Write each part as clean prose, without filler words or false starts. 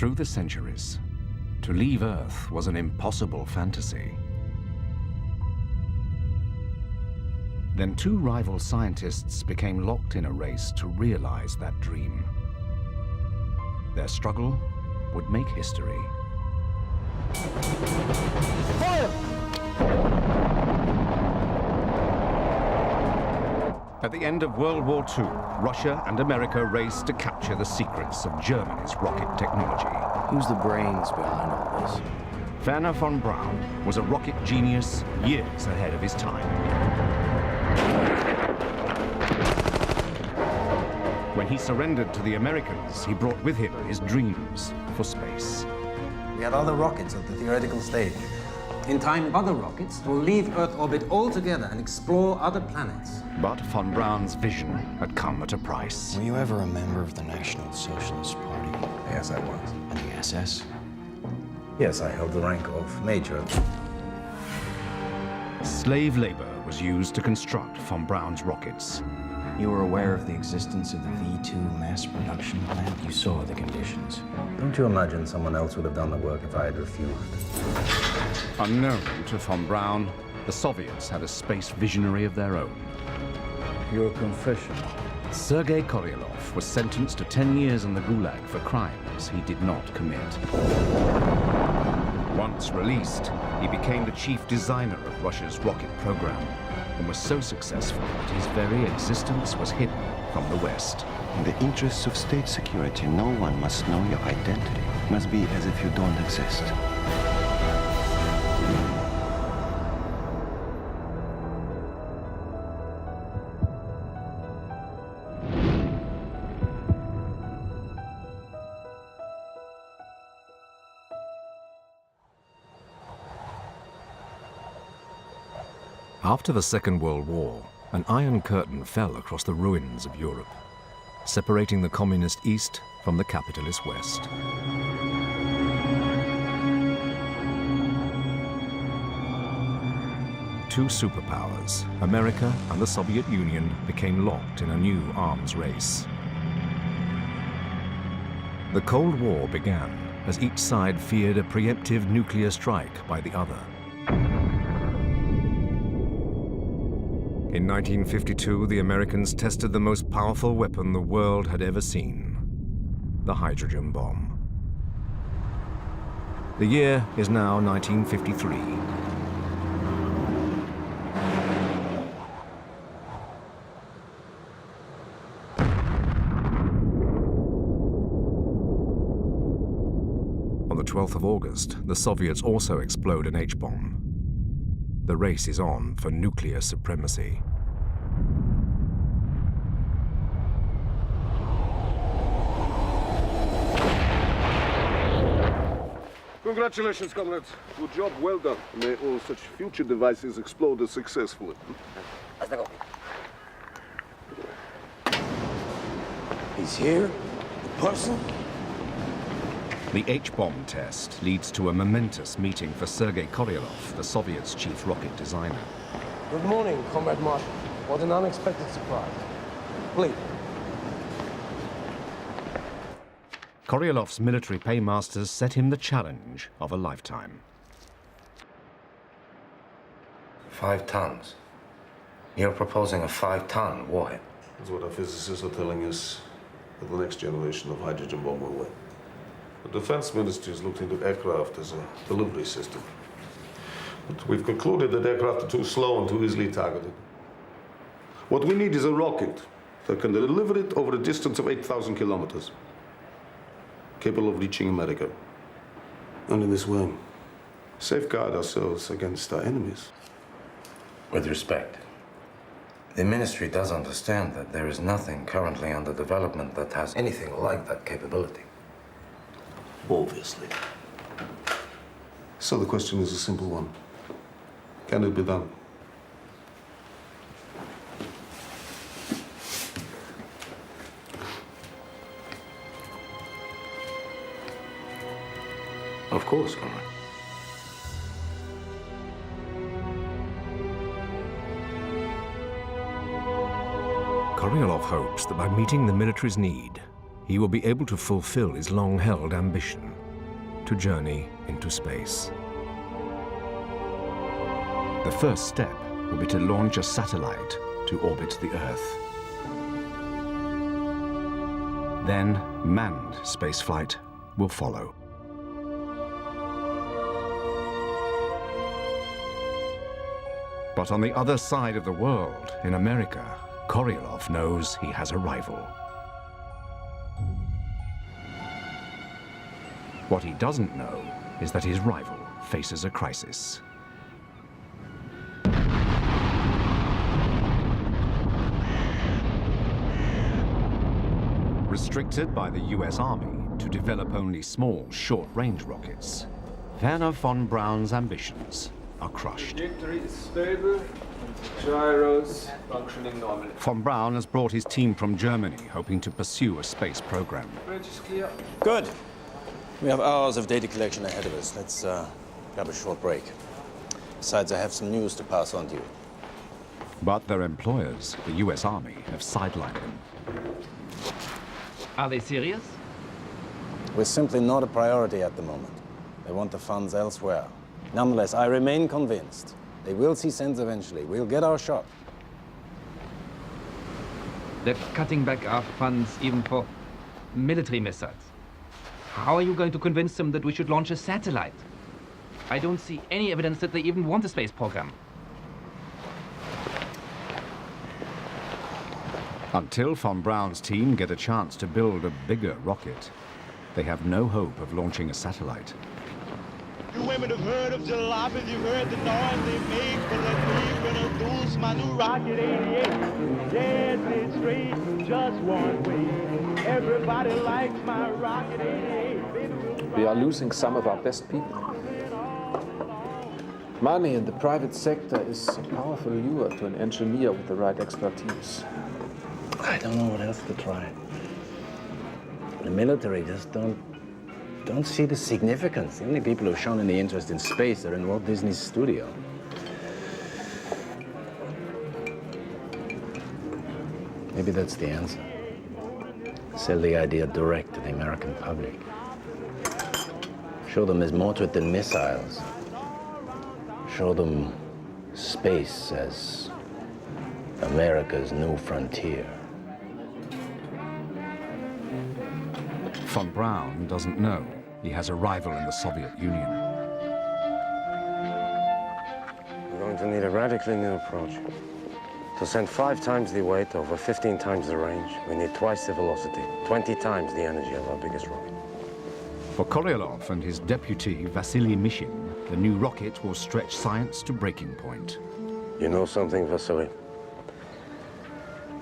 Through the centuries, to leave Earth was an impossible fantasy. Then two rival scientists became locked in a race to realize that dream. Their struggle would make history. Fire! At the end of World War II, Russia and America raced to capture the secrets of Germany's rocket technology. Who's the brains behind all this? Wernher von Braun was a rocket genius years ahead of his time. When he surrendered to the Americans, he brought with him his dreams for space. We had other rockets at the theoretical stage. In time, other rockets will leave Earth orbit altogether and explore other planets. But von Braun's vision had come at a price. Were you ever a member of the National Socialist Party? Yes, I was. And the SS? Yes, I held the rank of major. Slave labor was used to construct von Braun's rockets. You were aware of the existence of the V2 mass production plant? You saw the conditions. Don't you imagine someone else would have done the work if I had refused? Unknown to von Braun, the Soviets had a space visionary of their own. Your confession. Sergei Korolev was sentenced to 10 years in the Gulag for crimes he did not commit. Once released, he became the chief designer of Russia's rocket program and was so successful that his very existence was hidden from the West. In the interests of state security, no one must know your identity. It must be as if you don't exist. After the Second World War, an iron curtain fell across the ruins of Europe, separating the communist East from the capitalist West. Two superpowers, America and the Soviet Union, became locked in a new arms race. The Cold War began as each side feared a preemptive nuclear strike by the other. In 1952, the Americans tested the most powerful weapon the world had ever seen, the hydrogen bomb. The year is now 1953. On the 12th of August, the Soviets also explode an H-bomb. The race is on for nuclear supremacy. Congratulations, comrades. Good job, well done. May all such future devices explode successfully. He's here? The person? The H-bomb test leads to a momentous meeting for Sergei Korolev, the Soviets' chief rocket designer. Good morning, Comrade Marshal. What an unexpected surprise. Please. Korolev's military paymasters set him the challenge of a lifetime. 5 tons. You're proposing a 5-ton warhead. That's what our physicists are telling us that the next generation of hydrogen bomb will win. The Defense Ministry has looked into aircraft as a delivery system. But we've concluded that aircraft are too slow and too easily targeted. What we need is a rocket that can deliver it over a distance of 8,000 kilometers, capable of reaching America. And in this way, safeguard ourselves against our enemies. With respect, the Ministry does understand that there is nothing currently under development that has anything like that capability. Obviously. So the question is a simple one. Can it be done? Of course, Comrade. Korolev hopes that by meeting the military's need, he will be able to fulfill his long-held ambition to journey into space. The first step will be to launch a satellite to orbit the Earth. Then, manned spaceflight will follow. But on the other side of the world, in America, Korolev knows he has a rival. What he doesn't know is that his rival faces a crisis. Restricted by the US Army to develop only small, short-range rockets, Wernher von Braun's ambitions are crushed. Trajectory is stable and the gyros functioning normally. Von Braun has brought his team from Germany, hoping to pursue a space program. Bridge is clear. Good. We have hours of data collection ahead of us. Let's grab a short break. Besides, I have some news to pass on to you. But their employers, the US Army, have sidelined them. Are they serious? We're simply not a priority at the moment. They want the funds elsewhere. Nonetheless, I remain convinced they will see sense eventually. We'll get our shot. They're cutting back our funds even for military missiles. How are you going to convince them that we should launch a satellite? I don't see any evidence that they even want a space program. Until von Braun's team get a chance to build a bigger rocket, they have no hope of launching a satellite. You women have heard of jalopies, you've heard the noise they make, but let me introduce my new Rocket 88. Yes, it's straight, just one way. Everybody likes my Rocket 88. We are losing some of our best people. Money in the private sector is a powerful lure to an engineer with the right expertise. I don't know what else to try. The military just don't see the significance. The only people who've shown any interest in space are in Walt Disney's studio. Maybe that's the answer. Sell the idea direct to the American public. Show them there's more to it than missiles. Show them space as America's new frontier. Von Braun doesn't know he has a rival in the Soviet Union. We're going to need a radically new approach. To send 5 times the weight over 15 times the range, we need twice the velocity, 20 times the energy of our biggest rocket. For Korolev and his deputy, Vasily Mishin, the new rocket will stretch science to breaking point. You know something, Vasily?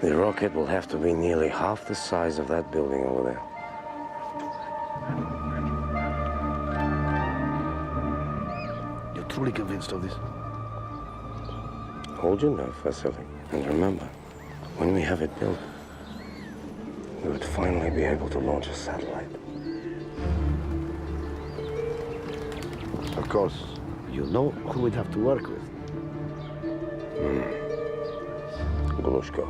The rocket will have to be nearly half the size of that building over there. You're truly convinced of this? Hold your nerve, Vasily. And remember, when we have it built, we would finally be able to launch a satellite. Of course, you know who we'd have to work with. Glushko.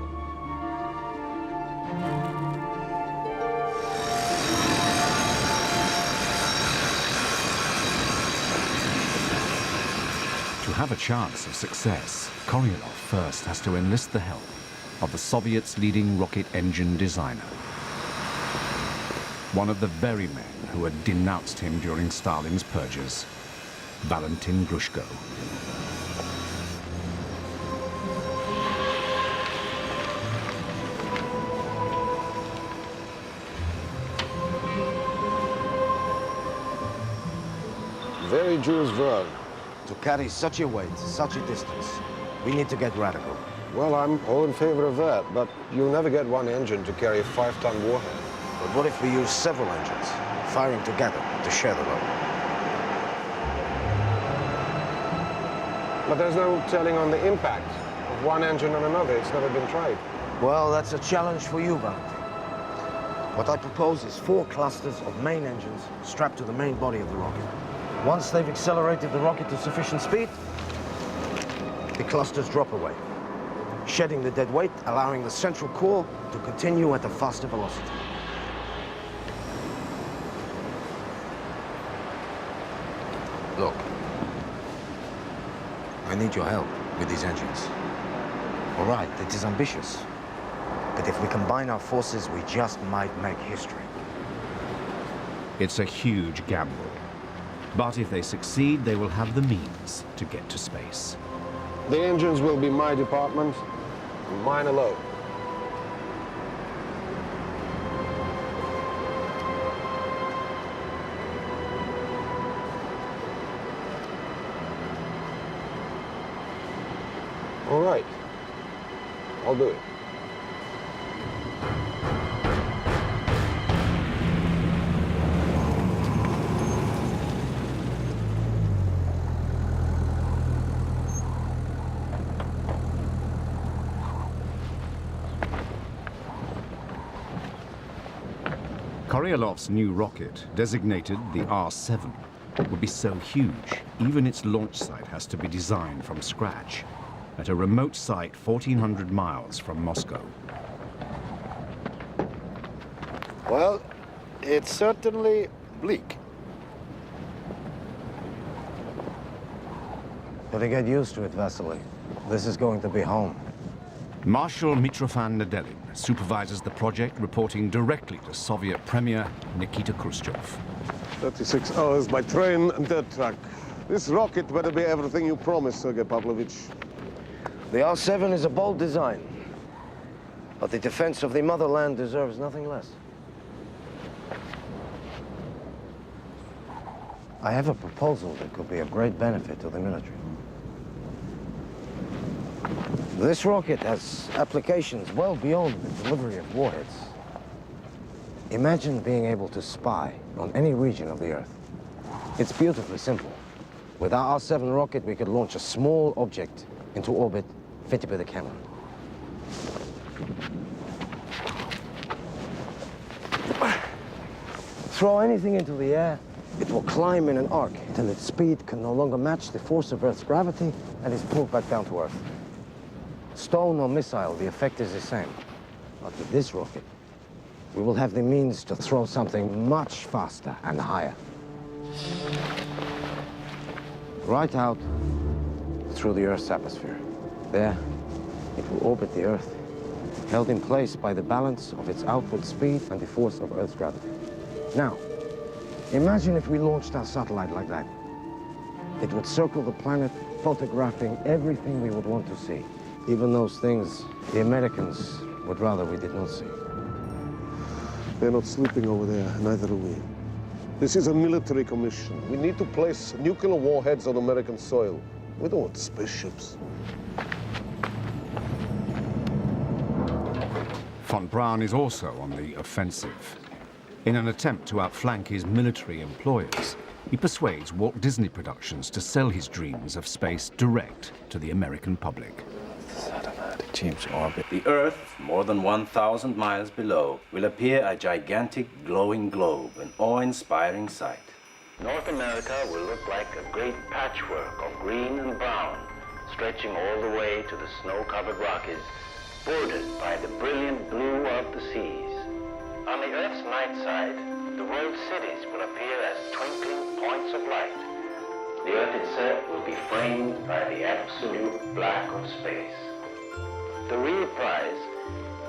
To have a chance of success, Korolev first has to enlist the help of the Soviets' leading rocket engine designer. One of the very men who had denounced him during Stalin's purges, Valentin Grushko. Very Jewish verb. To carry such a weight, such a distance, we need to get radical. Well, I'm all in favor of that, but you'll never get one engine to carry a 5-ton warhead. But what if we use several engines, firing together to share the load? But there's no telling on the impact of one engine on another. It's never been tried. Well, that's a challenge for you, Valentin. What I propose is 4 clusters of main engines strapped to the main body of the rocket. Once they've accelerated the rocket to sufficient speed, the clusters drop away, shedding the dead weight, allowing the central core to continue at a faster velocity. need your help with these engines. All right, it is ambitious. But if we combine our forces, we just might make history. It's a huge gamble. But if they succeed, they will have the means to get to space. The engines will be my department, mine alone. All right, I'll do it. Korolev's new rocket, designated the R7, would be so huge, even its launch site has to be designed from scratch, at a remote site 1,400 miles from Moscow. Well, it's certainly bleak. Better get used to it, Vasily. This is going to be home. Marshal Mitrofan Nedelin supervises the project, reporting directly to Soviet Premier Nikita Khrushchev. 36 hours by train and dirt truck. This rocket better be everything you promised, Sergei Pavlovich. The R7 is a bold design, but the defense of the motherland deserves nothing less. I have a proposal that could be of great benefit to the military. This rocket has applications well beyond the delivery of warheads. Imagine being able to spy on any region of the Earth. It's beautifully simple. With our R7 rocket, we could launch a small object into orbit fitted with a camera. Throw anything into the air, it will climb in an arc till its speed can no longer match the force of Earth's gravity and is pulled back down to Earth. Stone or missile, the effect is the same. But with this rocket, we will have the means to throw something much faster and higher. Right out through the Earth's atmosphere. There, it will orbit the Earth, held in place by the balance of its outward speed and the force of Earth's gravity. Now, imagine if we launched our satellite like that. It would circle the planet, photographing everything we would want to see. Even those things the Americans would rather we did not see. They're not sleeping over there, neither are we. This is a military commission. We need to place nuclear warheads on American soil. We don't want spaceships. Von Braun is also on the offensive. In an attempt to outflank his military employers, he persuades Walt Disney Productions to sell his dreams of space direct to the American public. Change orbit. The Earth, more than 1,000 miles below, will appear a gigantic glowing globe, an awe-inspiring sight. North America will look like a great patchwork of green and brown, stretching all the way to the snow-covered Rockies, bordered by the brilliant blue of the seas. On the Earth's night side, the world's cities will appear as twinkling points of light. The Earth itself will be framed by the absolute black of space. The real prize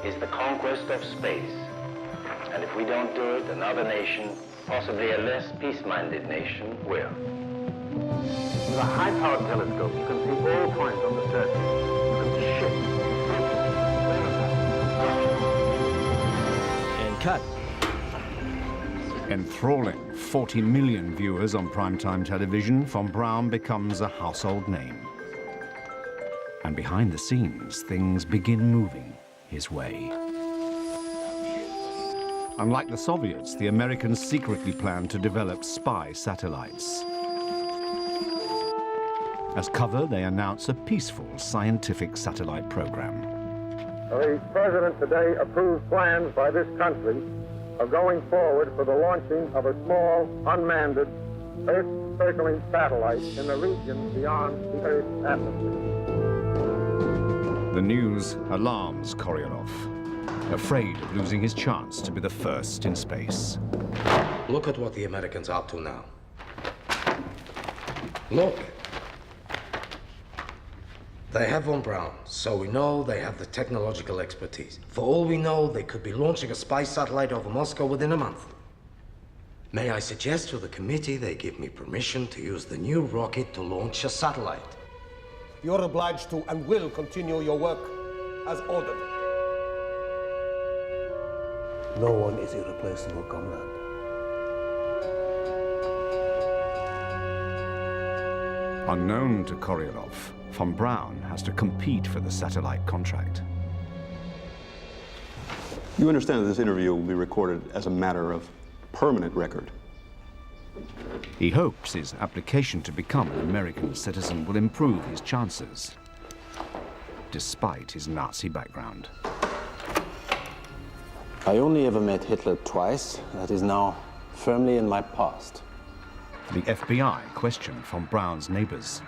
is the conquest of space. And if we don't do it, another nation, possibly a less peace-minded nation, will. With a high-powered telescope, you can see all points on the surface. You can see ships, And cut. Enthralling 40 million viewers on primetime television, von Braun becomes a household name. And behind the scenes, things begin moving his way. Unlike the Soviets, the Americans secretly plan to develop spy satellites. As cover, they announce a peaceful scientific satellite program. The President today approved plans by this country of going forward for the launching of a small, unmanned, Earth-circling satellite in the region beyond the Earth's atmosphere. The news alarms Korolev, afraid of losing his chance to be the first in space. Look at what the Americans are up to now. Look. They have von Braun, so we know they have the technological expertise. For all we know, they could be launching a spy satellite over Moscow within a month. May I suggest to the committee they give me permission to use the new rocket to launch a satellite? You're obliged to and will continue your work as ordered. No one is irreplaceable, comrade. Unknown to Korolev, von Braun has to compete for the satellite contract. You understand that this interview will be recorded as a matter of permanent record. He hopes his application to become an American citizen will improve his chances, despite his Nazi background. I only ever met Hitler twice. That is now firmly in my past. The FBI questioned von Braun's neighbors.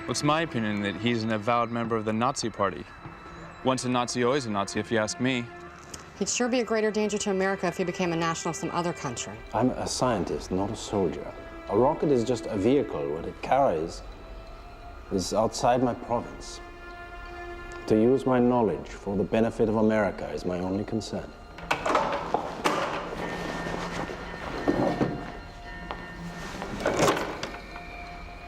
It's my opinion that he's an avowed member of the Nazi Party. Once a Nazi, always a Nazi, if you ask me. He'd sure be a greater danger to America if he became a national of some other country. I'm a scientist, not a soldier. A rocket is just a vehicle. What it carries is outside my province. To use my knowledge for the benefit of America is my only concern.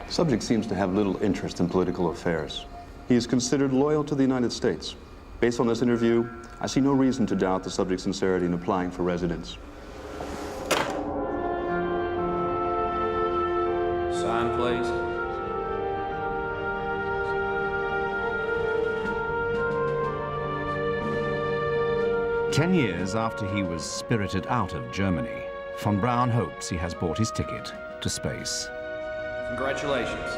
The subject seems to have little interest in political affairs. He is considered loyal to the United States. Based on this interview, I see no reason to doubt the subject's sincerity in applying for residence. Sign, please. Ten years after he was spirited out of Germany, von Braun hopes he has bought his ticket to space. Congratulations.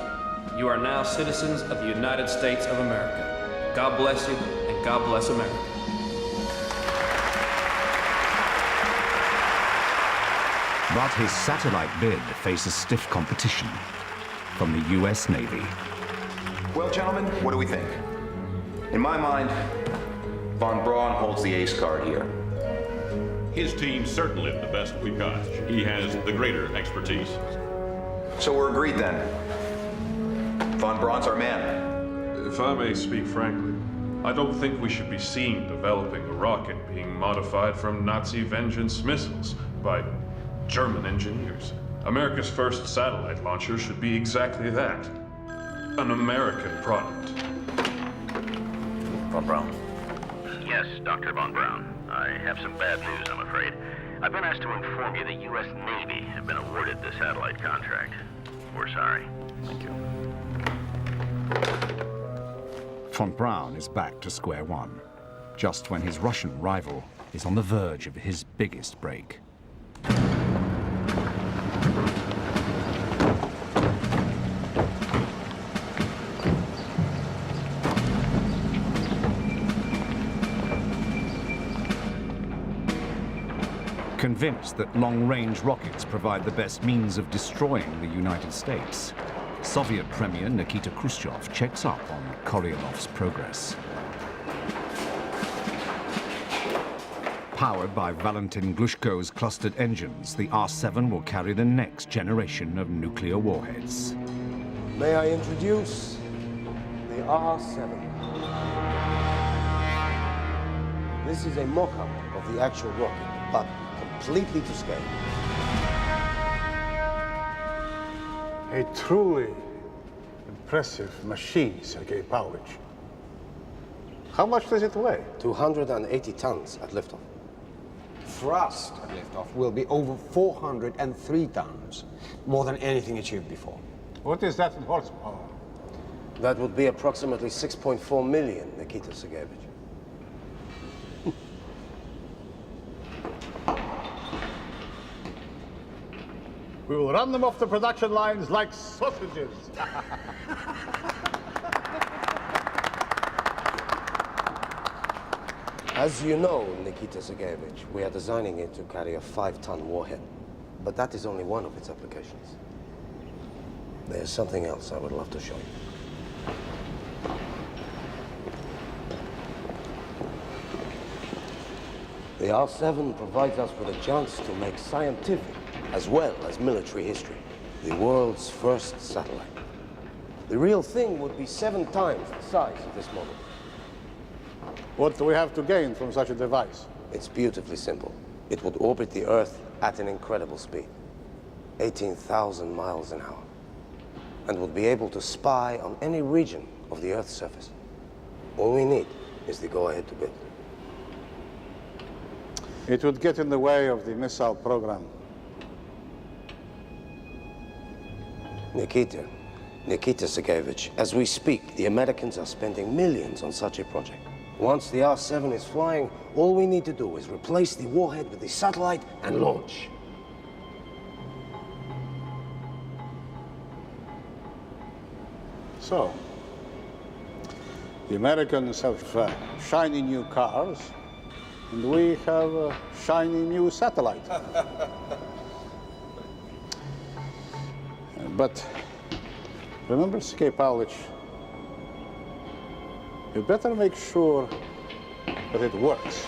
You are now citizens of the United States of America. God bless you, and God bless America. But his satellite bid faces stiff competition from the US Navy. Well, gentlemen, what do we think? In my mind, von Braun holds the ace card here. His team's certainly the best we've got. He has the greater expertise. So we're agreed then. Von Braun's our man. If I may speak frankly, I don't think we should be seen developing a rocket being modified from Nazi vengeance missiles by German engineers. America's first satellite launcher should be exactly that. An American product. Von Braun? Yes, Dr. Von Braun. I have some bad news, I'm afraid. I've been asked to inform you the U.S. Navy have been awarded the satellite contract. We're sorry. Thank you. Von Braun is back to square one, just when his Russian rival is on the verge of his biggest break. Convinced that long-range rockets provide the best means of destroying the United States, Soviet Premier Nikita Khrushchev checks up on Korolev's progress. Powered by Valentin Glushko's clustered engines, the R-7 will carry the next generation of nuclear warheads. May I introduce the R-7. This is a mock-up of the actual rocket, but completely to scale. A truly impressive machine, Sergei Pavlovich. How much does it weigh? 280 tons at liftoff. Thrust at liftoff will be over 403 tons, more than anything achieved before. What is that in horsepower? That would be approximately 6.4 million, Nikita Sergeyevich. We will run them off the production lines like sausages. As you know, Nikita Sergeyevich, we are designing it to carry a 5-ton warhead. But that is only one of its applications. There's something else I would love to show you. The R-7 provides us with a chance to make scientific as well as military history. The world's first satellite. The real thing would be 7 times the size of this model. What do we have to gain from such a device? It's beautifully simple. It would orbit the Earth at an incredible speed, 18,000 miles an hour, and would be able to spy on any region of the Earth's surface. All we need is the go-ahead to build. It would get in the way of the missile program. Nikita Sergeyevich, as we speak, the Americans are spending millions on such a project. Once the R-7 is flying, all we need to do is replace the warhead with the satellite and launch. So, the Americans have shiny new cars, and we have a shiny new satellite. But remember, Sergei Pavlovich, you better make sure that it works.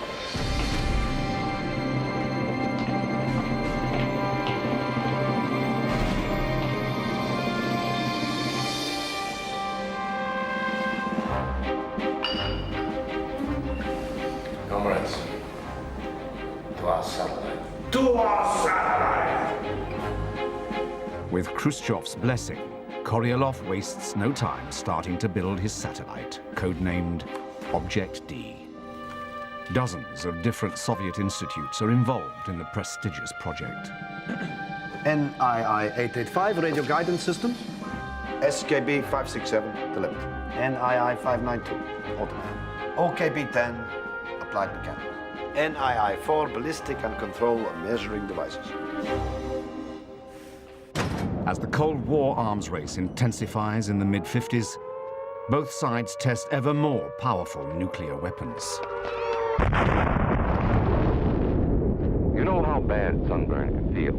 Comrades, to our satellite. To our satellite! With Khrushchev's blessing, Korolev wastes no time starting to build his satellite, codenamed Object D. Dozens of different Soviet institutes are involved in the prestigious project. NII-885 radio guidance systems. SKB-567 telemetry. NII-592 automatic. OKB-10 applied mechanical. NII-4 ballistic and control and measuring devices. As the Cold War arms race intensifies in the mid-50s, both sides test ever more powerful nuclear weapons. You know how bad sunburn can feel.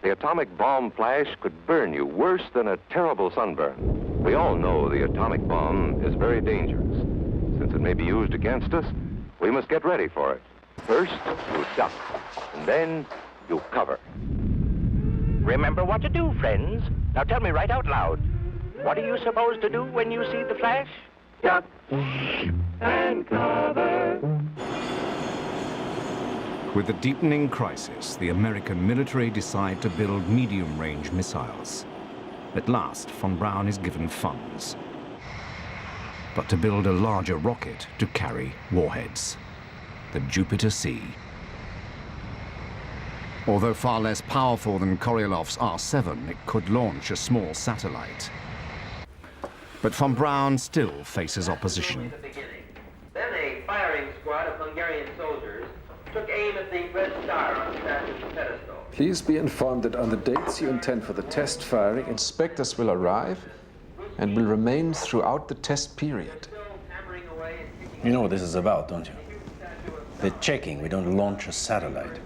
The atomic bomb flash could burn you worse than a terrible sunburn. We all know the atomic bomb is very dangerous. Since it may be used against us, we must get ready for it. First, you duck, and then you cover. Remember what to do, friends. Now tell me right out loud. What are you supposed to do when you see the flash? Duck and cover. With the deepening crisis, the American military decide to build medium-range missiles. At last, von Braun is given funds. But to build a larger rocket to carry warheads. The Jupiter C. Although far less powerful than Korolev's R-7, it could launch a small satellite. But von Braun still faces opposition. Then a firing squad of Hungarian soldiers took aim at the red star on the statue's pedestal. Please be informed that on the dates you intend for the test firing, inspectors will arrive and will remain throughout the test period. You know what this is about, don't you? They're checking we don't launch a satellite.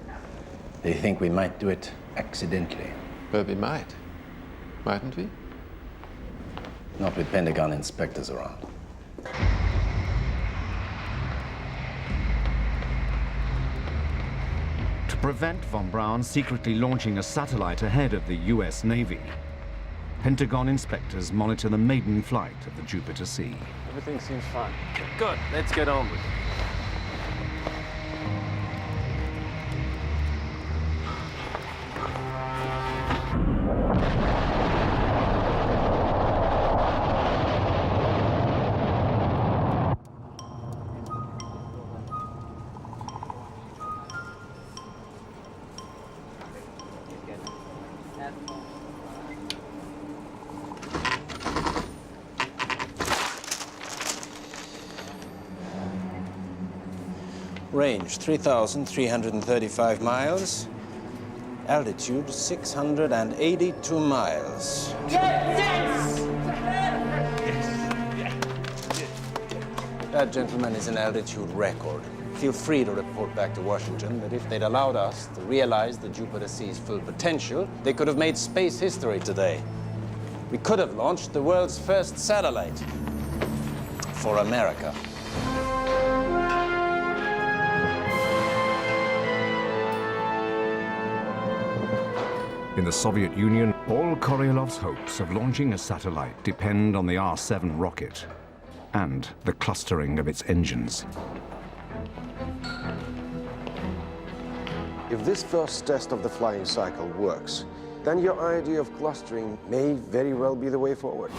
They think we might do it accidentally. Well, we might. Mightn't we? Not with Pentagon inspectors around. To prevent von Braun secretly launching a satellite ahead of the US Navy, Pentagon inspectors monitor the maiden flight of the Jupiter C. Everything seems fine. Good, let's get on with it. Range 3,335 miles. Altitude 682 miles. That, gentlemen, is an altitude record. Feel free to report back to Washington that if they'd allowed us to realize the Jupiter C's full potential, they could have made space history today. We could have launched the world's first satellite for America. In the Soviet Union, All Korolev's hopes of launching a satellite depend on the R-7 rocket and the clustering of its engines. If this first test of the flying cycle works, then your idea of clustering may very well be the way forward.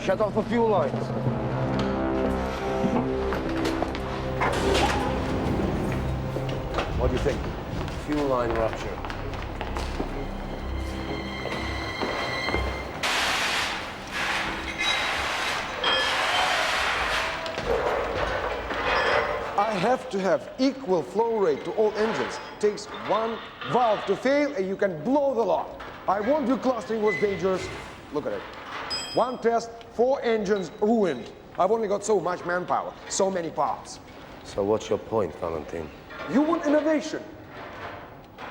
Shut off the fuel lines. What do you think? Fuel line rupture. I have to have equal flow rate to all engines. Takes one valve to fail and you can blow the lot. I warned you clustering was dangerous. Look at it. One test, 4 engines ruined. I've only got so much manpower, so many parts. So what's your point, Valentin? You want innovation.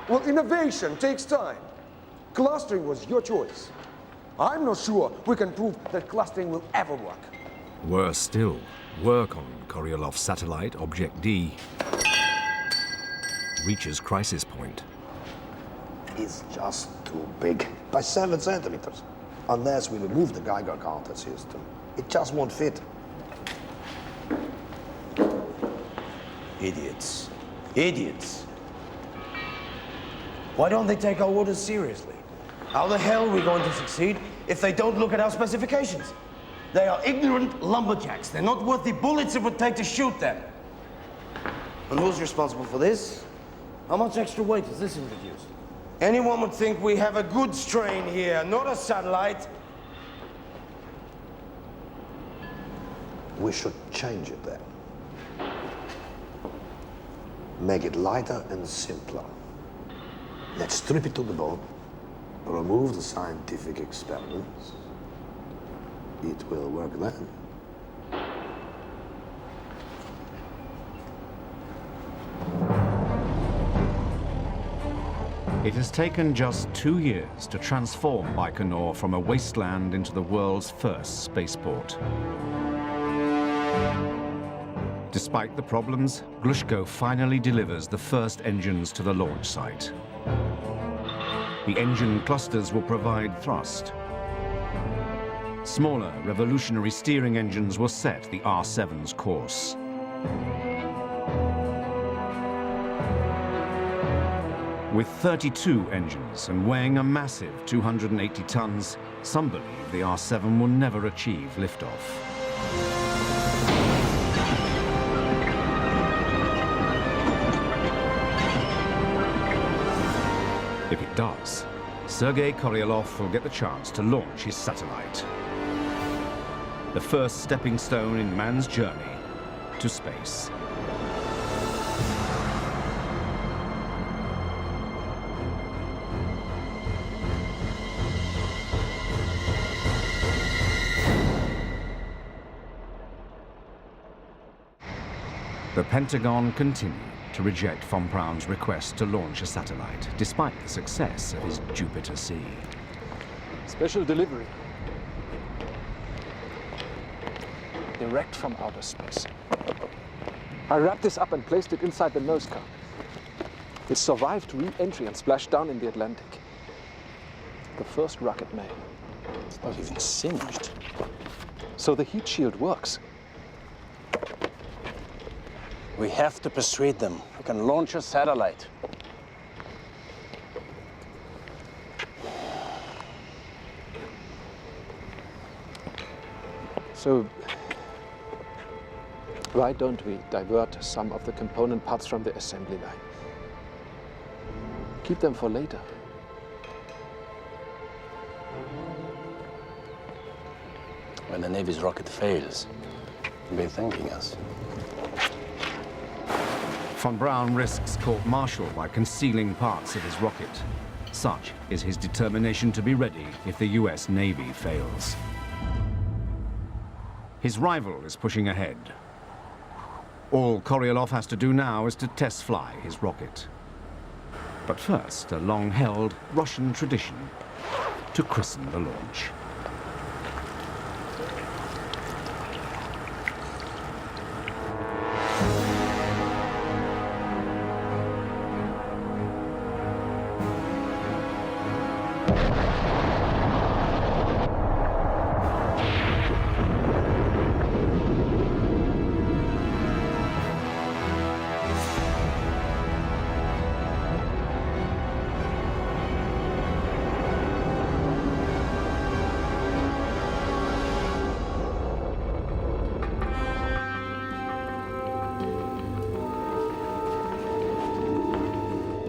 Well, innovation takes time. Clustering was your choice. I'm not sure we can prove that clustering will ever work. Worse still, work on Korolev's satellite, Object D, reaches crisis point. It's just too big, by 7 centimeters. Unless we remove the Geiger counter system, it just won't fit. Idiots. Idiots. Why don't they take our orders seriously? How the hell are we going to succeed if they don't look at our specifications? They are ignorant lumberjacks. They're not worth the bullets it would take to shoot them. And who's responsible for this? How much extra weight has this introduced? Anyone would think we have a good strain here, not a satellite. We should change it then. Make it lighter and simpler. Let's strip it to the bone, remove the scientific experiments. It will work then. It has taken just 2 years to transform Baikonur from a wasteland into the world's first spaceport. Despite the problems, Glushko finally delivers the first engines to the launch site. The engine clusters will provide thrust. Smaller, revolutionary steering engines will set the R-7's course. With 32 engines and weighing a massive 280 tons, some believe the R-7 will never achieve liftoff. If it does, Sergei Korolev will get the chance to launch his satellite. The first stepping stone in man's journey to space. The Pentagon continued to reject von Braun's request to launch a satellite, despite the success of his Jupiter C. Special delivery. Direct from outer space. I wrapped this up and placed it inside the nose cone. It survived re-entry and splashed down in the Atlantic. The first rocket made. It's not even singed. So the heat shield works. We have to persuade them. We can launch a satellite. So, why don't we divert some of the component parts from the assembly line? Keep them for later. When the Navy's rocket fails, they'll be thanking us. Von Braun risks court-martial by concealing parts of his rocket. Such is his determination to be ready if the US Navy fails. His rival is pushing ahead. All Korolev has to do now is to test fly his rocket. But first, a long-held Russian tradition to christen the launch.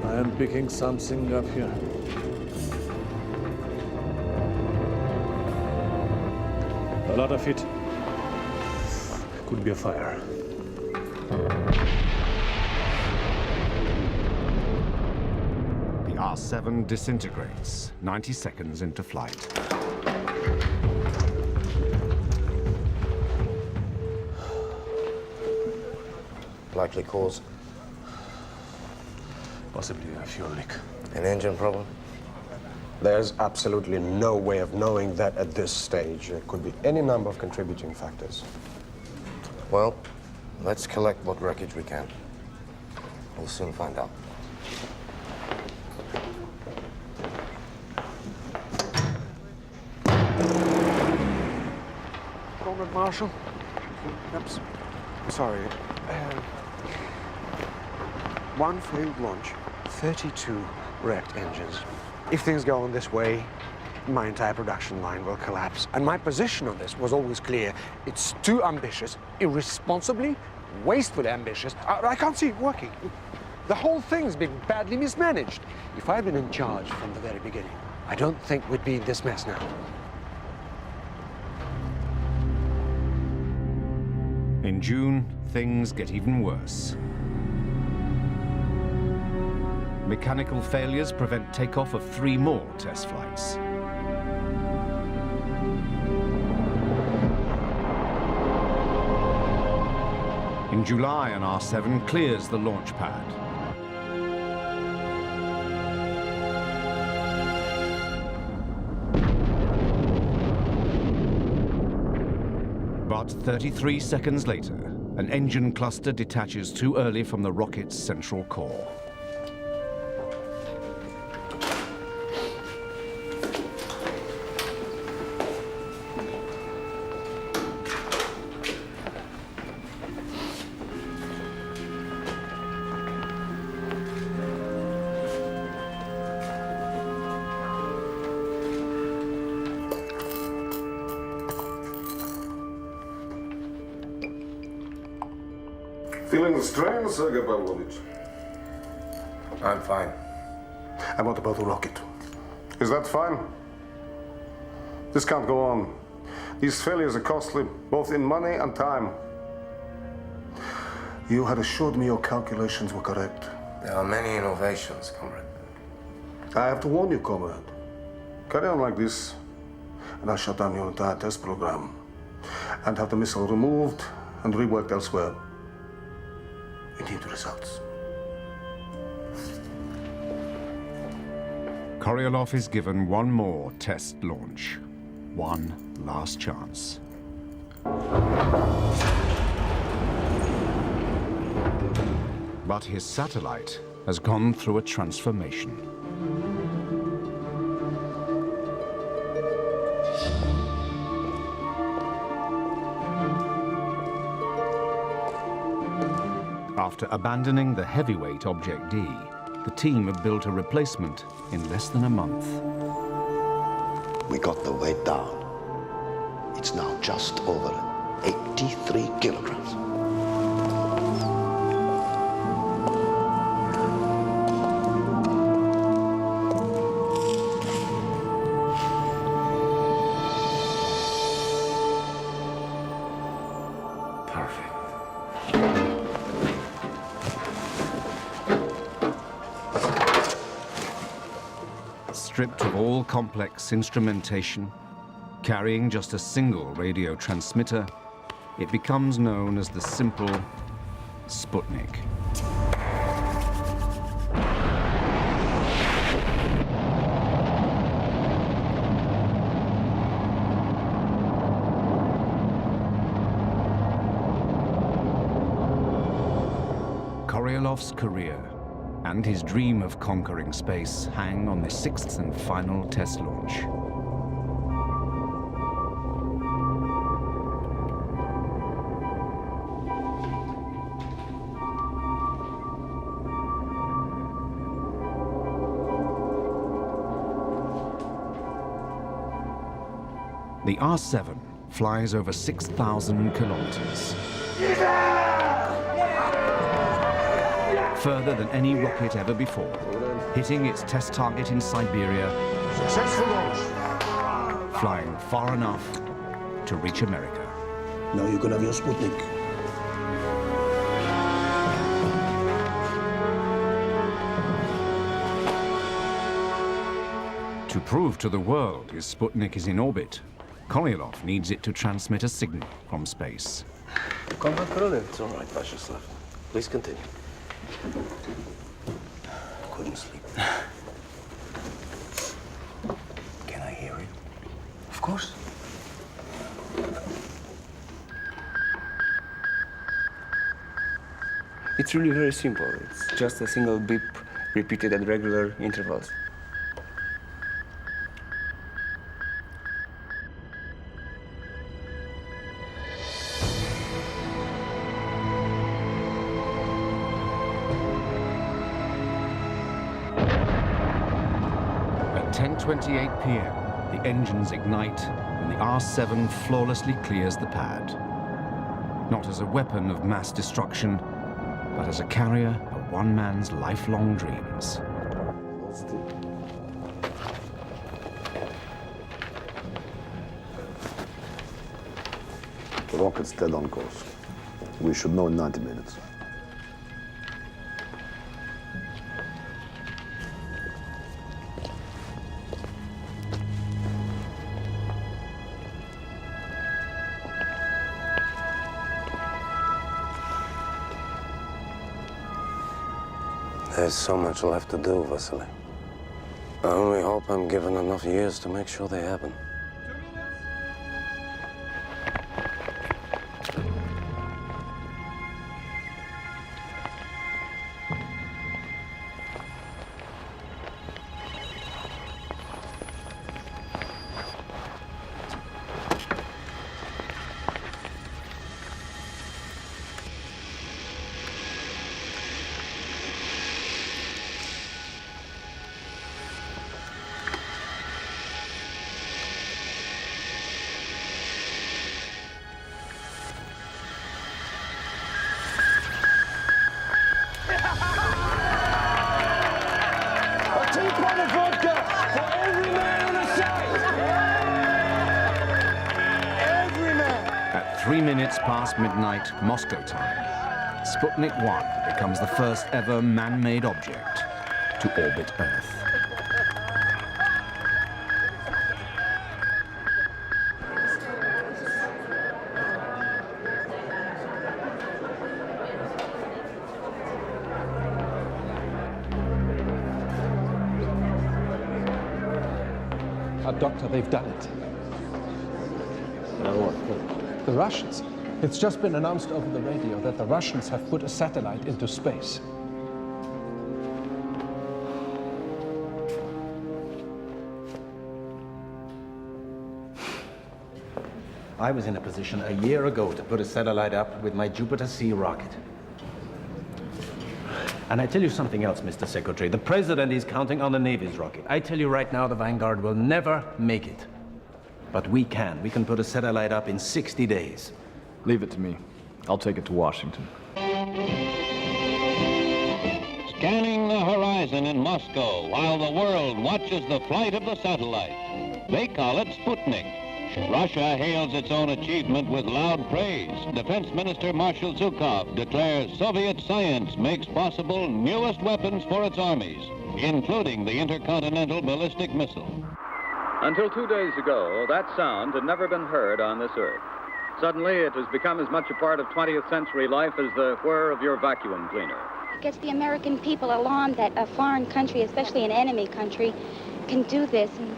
I'm picking something up here. A lot of it. Could be a fire. The R7 disintegrates 90 seconds into flight. Likely cause? Possibly a fuel leak. An engine problem? There's absolutely no way of knowing that at this stage. There could be any number of contributing factors. Well, let's collect what wreckage we can. We'll soon find out. Comrade Marshal? Oops. Sorry. One failed launch, 32 wrecked engines. If things go on this way, my entire production line will collapse. And my position on this was always clear. It's too ambitious, irresponsibly, wastefully ambitious. I can't see it working. The whole thing's been badly mismanaged. If I'd been in charge from the very beginning, I don't think we'd be in this mess now. In June, things get even worse. Mechanical failures prevent takeoff of 3 more test flights. In July, an R7 clears the launch pad. But 33 seconds later, an engine cluster detaches too early from the rocket's central core. Feeling the strain, Sergei Pavlovich? I'm fine. And what about the rocket? Is that fine? This can't go on. These failures are costly, both in money and time. You had assured me your calculations were correct. There are many innovations, comrade. I have to warn you, comrade. Carry on like this, and I'll shut down your entire test program and have the missile removed and reworked elsewhere. We need results. Korolev is given one more test launch. One last chance. But his satellite has gone through a transformation. After abandoning the heavyweight Object D, the team have built a replacement in less than a month. We got the weight down. It's now just over 83 kilograms. Stripped of all complex instrumentation, carrying just a single radio transmitter, it becomes known as the simple Sputnik. Korolev's career and his dream of conquering space hang on the sixth and final test launch. The R-7 flies over 6,000 kilometers. Further than any rocket ever before, hitting its test target in Siberia, Successful launch. flying far enough to reach America. Now you can have your Sputnik. To prove to the world his Sputnik is in orbit, Korolev needs it to transmit a signal from space. Comrade Korolev, it's all right, Vashislav. Please continue. Couldn't sleep. Can I hear it? Of course. It's really very simple. It's just a single beep repeated at regular intervals. At 10:28 p.m., the engines ignite and the R-7 flawlessly clears the pad. Not as a weapon of mass destruction, but as a carrier of one man's lifelong dreams. The rocket's dead on course. We should know in 90 minutes. There's so much left to do, Vasily. I only hope I'm given enough years to make sure they happen. At 3 minutes past midnight, Moscow time, Sputnik 1 becomes the first ever man-made object to orbit Earth. Doctor, they've done it. Now what? The Russians. It's just been announced over the radio that the Russians have put a satellite into space. I was in a position a year ago to put a satellite up with my Jupiter C rocket. And I tell you something else, Mr. Secretary. The President is counting on the Navy's rocket. I tell you right now, the Vanguard will never make it. But we can. We can put a satellite up in 60 days. Leave it to me. I'll take it to Washington. Scanning the horizon in Moscow while the world watches the flight of the satellite. They call it Sputnik. Russia hails its own achievement with loud praise. Defense Minister Marshal Zhukov declares Soviet science makes possible newest weapons for its armies, including the intercontinental ballistic missile. Until 2 days ago, that sound had never been heard on this earth. Suddenly, it has become as much a part of 20th century life as the whir of your vacuum cleaner. It gets the American people alarmed that a foreign country, especially an enemy country, can do this, and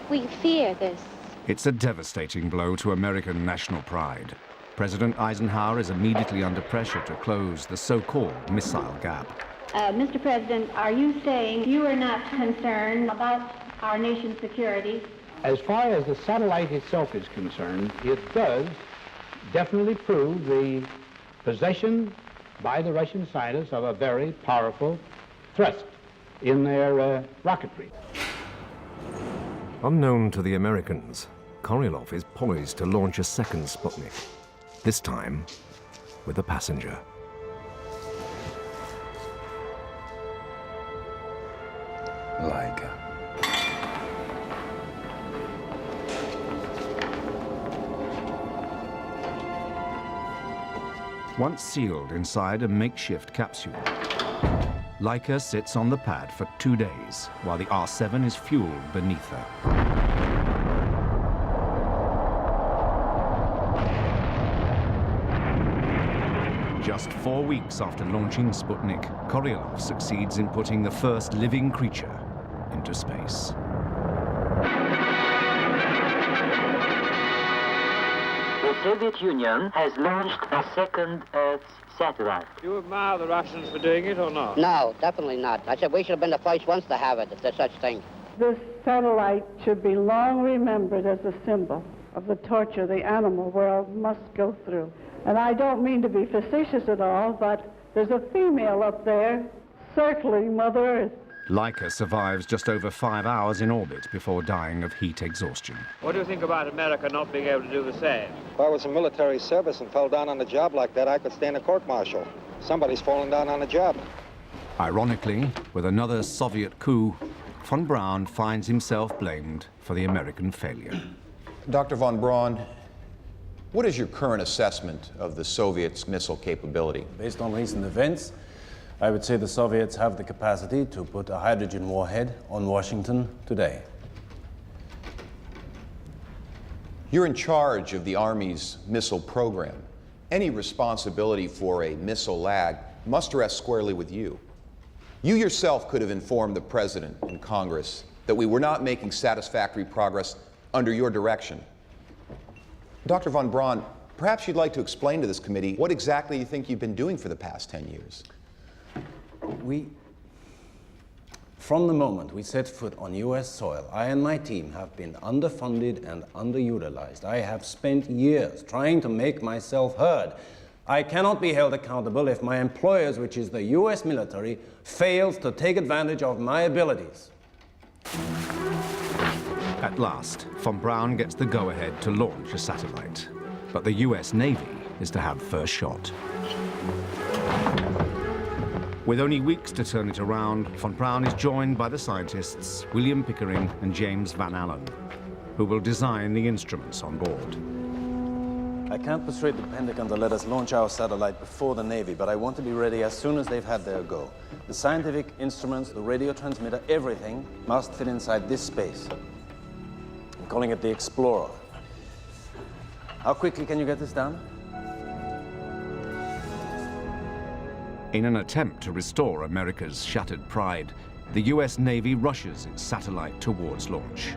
we fear this. It's a devastating blow to American national pride. President Eisenhower is immediately under pressure to close the so-called missile gap. Mr. President, are you saying you are not concerned about our nation's security? As far as the satellite itself is concerned, it does definitely prove the possession by the Russian scientists of a very powerful thrust in their rocketry. Unknown to the Americans, Korolev is poised to launch a second Sputnik, this time with a passenger. Laika. Once sealed inside a makeshift capsule, Laika sits on the pad for 2 days while the R-7 is fueled beneath her. Just 4 weeks after launching Sputnik, Korolev succeeds in putting the first living creature into space. The Soviet Union has launched a second Earth satellite. Do you admire the Russians for doing it or not? No, definitely not. I said we should have been the first ones to have it, if there's such thing. This satellite should be long remembered as a symbol of the torture the animal world must go through. And I don't mean to be facetious at all, but there's a female up there circling Mother Earth. Laika survives just over 5 hours in orbit before dying of heat exhaustion. What do you think about America not being able to do the same? If I was in military service and fell down on a job like that, I could stand a court-martial. Somebody's falling down on a job. Ironically, with another Soviet coup, von Braun finds himself blamed for the American failure. Dr. von Braun, what is your current assessment of the Soviets' missile capability? Based on recent events, I would say the Soviets have the capacity to put a hydrogen warhead on Washington today. You're in charge of the Army's missile program. Any responsibility for a missile lag must rest squarely with you. You yourself could have informed the President and Congress that we were not making satisfactory progress under your direction. Dr. von Braun, perhaps you'd like to explain to this committee what exactly you think you've been doing for the past 10 years. From the moment we set foot on US soil, I and my team have been underfunded and underutilized. I have spent years trying to make myself heard. I cannot be held accountable if my employers, which is the US military, fails to take advantage of my abilities. At last, von Braun gets the go-ahead to launch a satellite. But the US Navy is to have first shot. With only weeks to turn it around, von Braun is joined by the scientists William Pickering and James Van Allen, who will design the instruments on board. I can't persuade the Pentagon to let us launch our satellite before the Navy, but I want to be ready as soon as they've had their go. The scientific instruments, the radio transmitter, everything must fit inside this space. I'm calling it the Explorer. How quickly can you get this done? In an attempt to restore America's shattered pride, the US Navy rushes its satellite towards launch.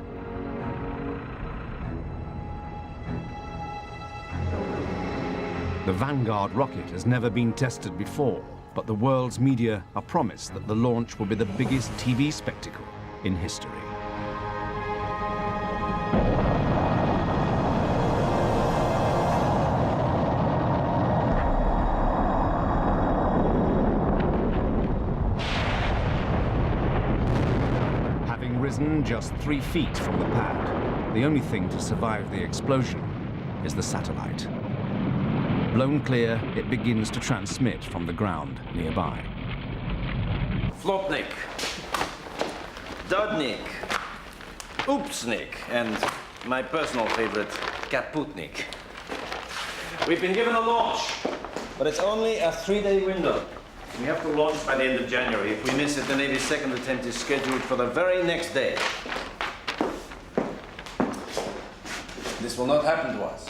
The Vanguard rocket has never been tested before, but the world's media are promised that the launch will be the biggest TV spectacle in history. Risen just 3 feet from the pad, the only thing to survive the explosion is the satellite. Blown clear, it begins to transmit from the ground nearby. Flopnik, Dudnik, Oopsnik, and my personal favorite, Kaputnik. We've been given a launch, but it's only a 3-day window. We have to launch by the end of January. If we miss it, the Navy's second attempt is scheduled for the very next day. This will not happen to us.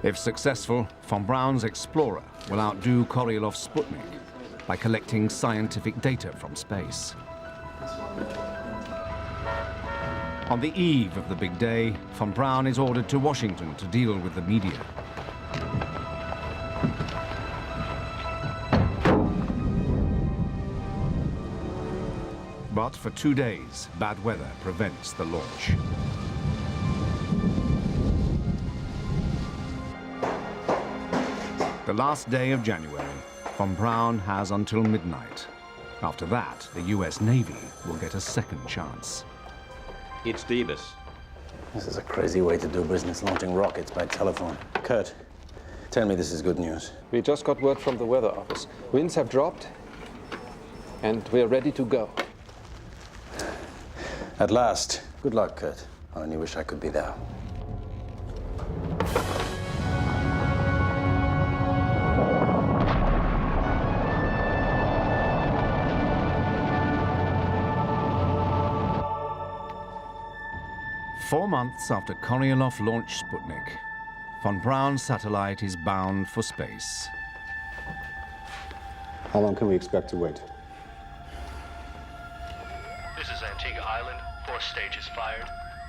If successful, von Braun's Explorer will outdo Korolev's Sputnik by collecting scientific data from space. On the eve of the big day, von Braun is ordered to Washington to deal with the media. But for 2 days, bad weather prevents the launch. The last day of January, von Braun has until midnight. After that, the US Navy will get a second chance. It's Davis. This is a crazy way to do business, launching rockets by telephone. Kurt, tell me this is good news. We just got word from the weather office. Winds have dropped, and we're ready to go. At last. Good luck, Kurt. I only wish I could be there. Four months after Korolev launched Sputnik, von Braun's satellite is bound for space. How long can we expect to wait? This is Antigua Island. 4th stage is fired.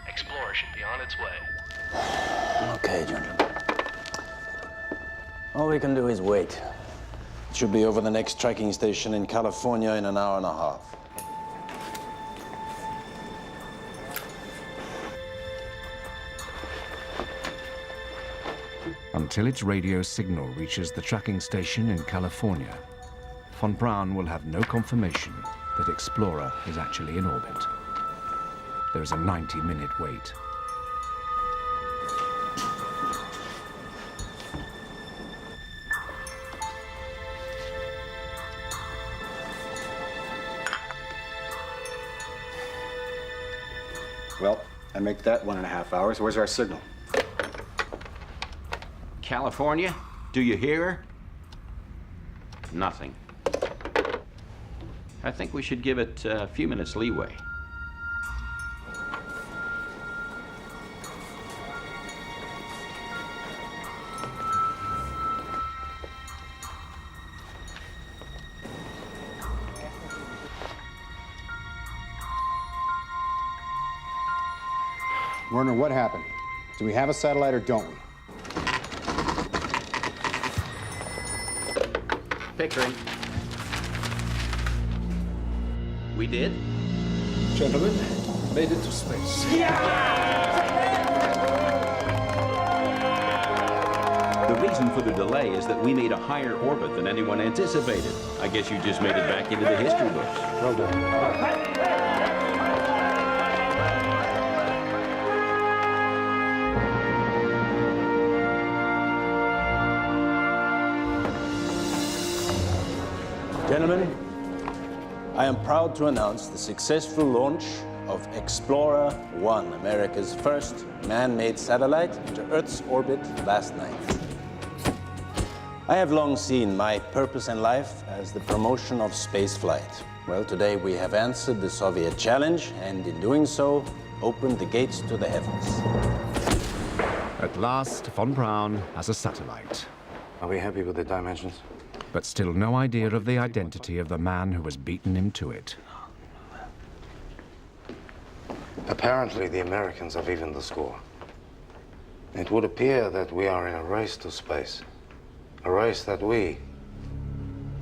Explorer should be on its way. Okay, gentlemen. All we can do is wait. It should be over the next tracking station in California in an hour and a half. Until its radio signal reaches the tracking station in California, von Braun will have no confirmation that Explorer is actually in orbit. There is a 90-minute wait. Well, I make that 1.5 hours. Where's our signal? California? Do you hear? Nothing. I think we should give it a few minutes leeway. Wernher, what happened? Do we have a satellite or don't we? Pickering. We did? Gentlemen, made it to space. The reason for the delay is that we made a higher orbit than anyone anticipated. I guess you just made it back into the history books. Well done. Gentlemen, I am proud to announce the successful launch of Explorer 1, America's first man-made satellite, into Earth's orbit last night. I have long seen my purpose in life as the promotion of space flight. Well, today we have answered the Soviet challenge, and in doing so, opened the gates to the heavens. At last, von Braun has a satellite. Are we happy with the dimensions? But still no idea of the identity of the man who has beaten him to it. Apparently, the Americans have evened the score. It would appear that we are in a race to space. A race that we,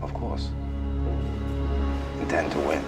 of course, intend to win.